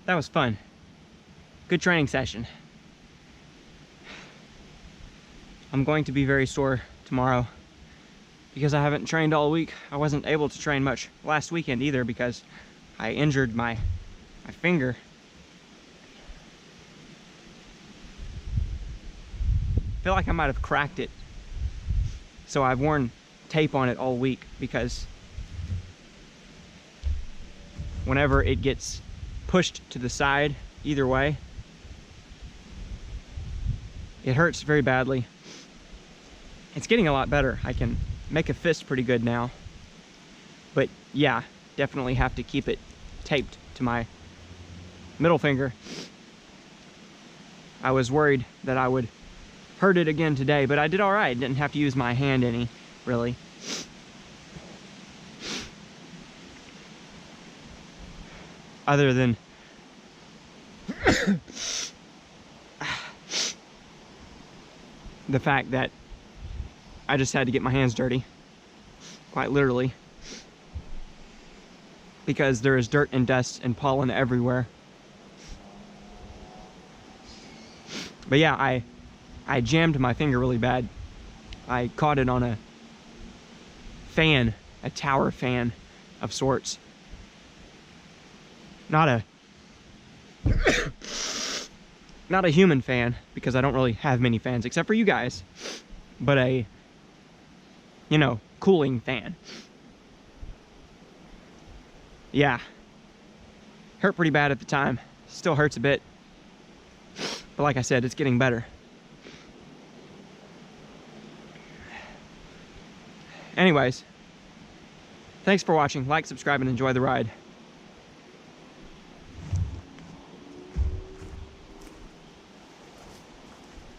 that was fun. Good training session. I'm going to be very sore tomorrow because I haven't trained all week. I wasn't able to train much last weekend either because I injured my finger. I feel like I might have cracked it. So I've worn tape on it all week because whenever it gets pushed to the side, either way, it hurts very badly. It's getting a lot better. I can make a fist pretty good now. But yeah, definitely have to keep it taped to my middle finger. I was worried that I would hurt it again today, but I did all right. Didn't have to use my hand any, really. Other than the fact that I just had to get my hands dirty, quite literally, because there is dirt and dust and pollen everywhere. But yeah, I jammed my finger really bad. I caught it on a fan, a tower fan of sorts. Not a not a human fan, because I don't really have many fans except for you guys, but a, you know, cooling fan. Yeah, hurt pretty bad at the time. Still hurts a bit, but like I said, it's getting better. Anyways, thanks for watching. Like, subscribe, and enjoy the ride.